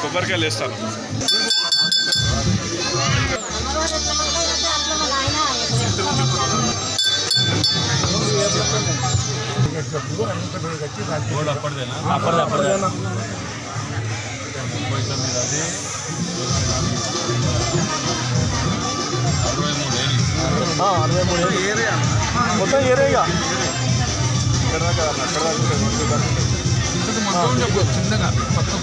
కొబ్బరికాయలు వేస్తాను. అప్పటిదేనా 63 ఏరియా మొత్తం ఏరియా చిన్నగా మొత్తం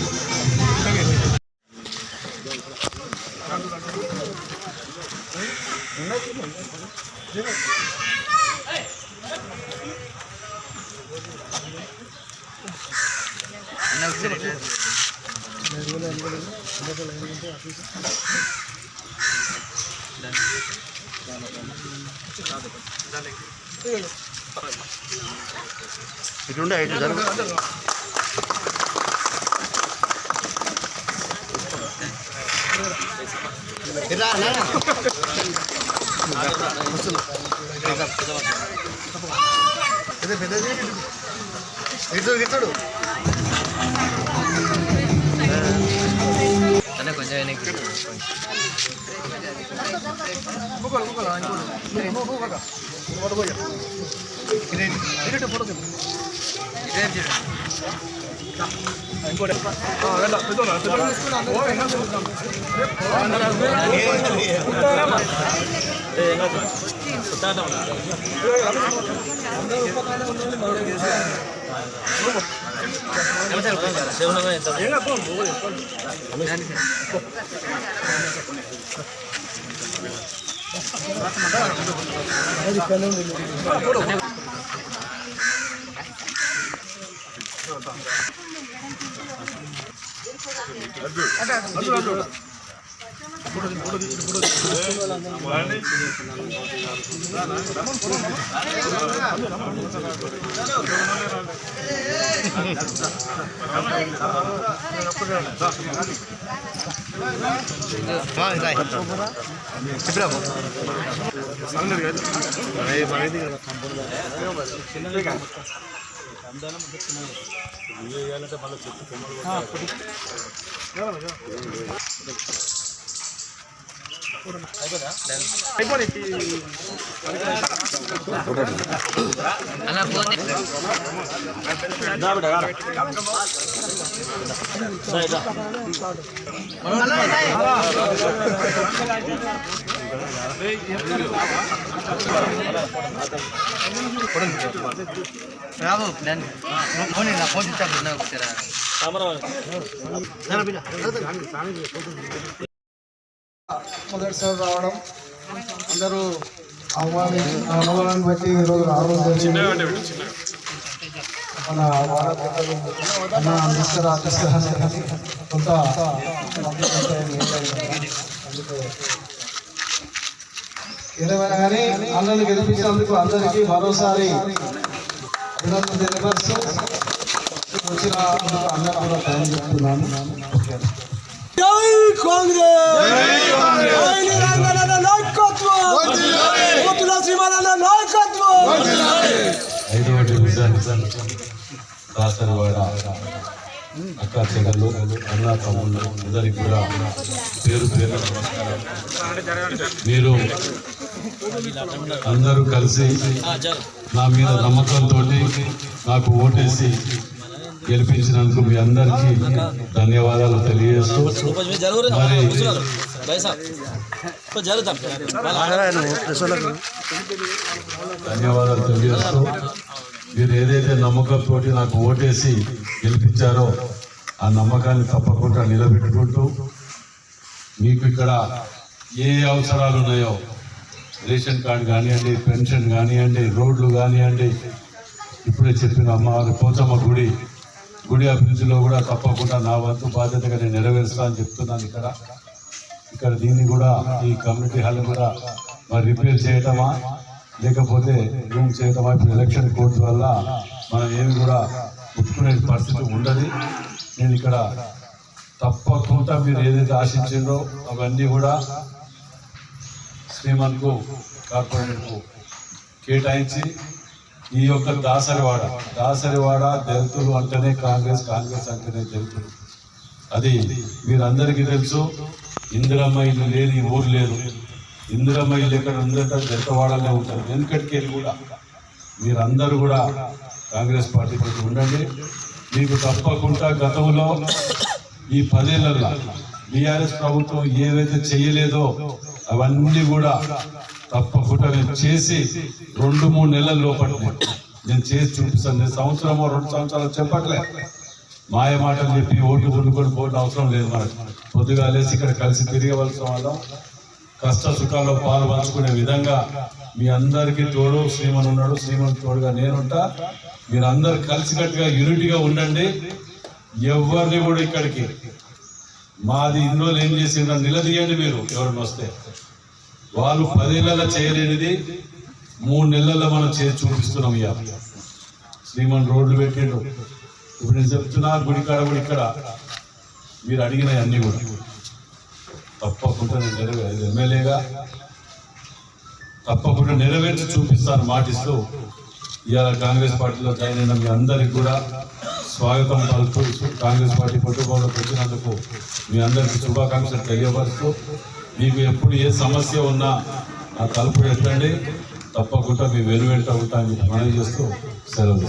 ఇటుండే ఐదు జరుగు గిట్టుడు కొంచెం మొదటిసారి రావడం అందరూ ఆహ్వానాన్ని బట్టి ఈరోజు రావడం మన కొంత ఏదేమైనా కానీ అన్నలు గెలిపించినందుకు అందరికీ మరోసారి అభినందనలు తెలియపరుస్తూ వచ్చిన అందరూ కూడా థ్యాంక్ చెప్తున్నాను. జై కాంగ్రెస్, ఐదవ డివిజన్ రాసరివాడ అక్క చెల్లెలు అన్న తమ్ముళ్ళు అందరికి కూడా పేరు పేరు నమస్కారం. మీరు అందరూ కలిసి నా మీద నమ్మకంతో నాకు ఓటేసి గెలిపించినందుకు మీ అందరికీ ధన్యవాదాలు తెలియజేస్తూ మరి ధన్యవాదాలు తెలియజేస్తూ మీరు ఏదైతే నమ్మకంతో నాకు ఓటేసి గెలిపించారో ఆ నమ్మకాన్ని తప్పకుండా నిలబెట్టుకుంటూ మీకు ఇక్కడ ఏ అవసరాలు ఉన్నాయో రేషన్ కార్డు కానివ్వండి, పెన్షన్ కానివ్వండి, రోడ్లు కానివ్వండి, ఇప్పుడే చెప్పిన అమ్మవారి పోచమ్మ గుడి గుడి అభివృద్ధిలో కూడా తప్పకుండా నా వంతు బాధ్యతగా నేను నెరవేరుస్తా అని చెప్తున్నాను. ఇక్కడ దీన్ని కూడా ఈ కమ్యూనిటీ హాల్ కూడా మరి రిపేర్ చేయటమా లేకపోతే రూమ్ చేయటమా, ఇప్పుడు ఎలక్షన్ కోడ్ వల్ల మనం ఏమి కూడా ఒప్పుకునే పరిస్థితి ఉండదు. నేను ఇక్కడ తప్పకుండా మీరు ఏదైతే ఆశించిందో అవన్నీ కూడా శ్రీమన్కు కార్పొరేట్కు కేటాయించి ఈ యొక్క దాసరివాడ దళితులు అంటేనే కాంగ్రెస్ అంటేనే దళితులు. అది మీరందరికీ తెలుసు. ఇందిరమ్మ ఇల్లు లేని ఊరు లేదు. ఇందిరమ్మ ఇల్లు ఎక్కడ ఉందంటే దళితవాడనే ఉంటారు. వెనుకటికి వెళ్ళి కూడా మీరందరూ కూడా కాంగ్రెస్ పార్టీ తోటి ఉండండి. మీకు తప్పకుండా గతంలో ఈ 10 ఏళ్లలో బీఆర్ఎస్ ప్రభుత్వం ఏవైతే చేయలేదో అవన్నీ కూడా తప్పకుండా నేను చేసి 2-3 నెలల లోపల నేను చేసి చూపిస్తాను. నేను సంవత్సరమో 2 సంవత్సరాలు చెప్పట్లే, మాయ మాటలు చెప్పి ఓట్లు కొనుక్కొని పోవడం అవసరం లేదు. మనకు పొద్దుగా లేసి ఇక్కడ కలిసి తిరగవలసిన వాళ్ళం, కష్ట సుఖాల్లో పాలు పంచుకునే విధంగా మీ అందరికీ తోడు శ్రీమన్ ఉన్నాడు. శ్రీమన్ తోడుగా నేనుంటా. మీరందరూ కలిసికట్టుగా యూనిటీగా ఉండండి. ఎవరిని కూడా ఇక్కడికి మాది ఇన్నో ఏం చేసిండ్రో నిలదీయండి. మీరు ఎవరిని వస్తే వాళ్ళు 10 ఏళ్ళలో చేయలేనిది 3 నెలల్లో మనం చేసి చూపిస్తున్నాం. ఇక శ్రీమన్ రోడ్లు పెట్టిండు. ఇప్పుడు నేను చెప్తున్నా, గుడికాడ కూడా ఇక్కడ మీరు అడిగినవి అన్నీ కూడా తప్పకుండా నేను ఎమ్మెల్యేగా తప్పకుండా నెరవేర్చి చూపిస్తాను మాటిస్తూ ఇవాళ కాంగ్రెస్ పార్టీలో జాయిన్ అయిన మీ అందరికి కూడా స్వాగతం పలుకుతూ కాంగ్రెస్ పార్టీ కుటుంబంలోకి వచ్చినందుకు మీ అందరికీ శుభాకాంక్షలు తెలియపరుస్తూ మీకు ఎప్పుడు ఏ సమస్య ఉన్నా ఆ తలుపు ఎత్తండి, తప్పకుండా మీ వెనువెంట ఉంటా అని మనవి చేస్తూ సెలవు.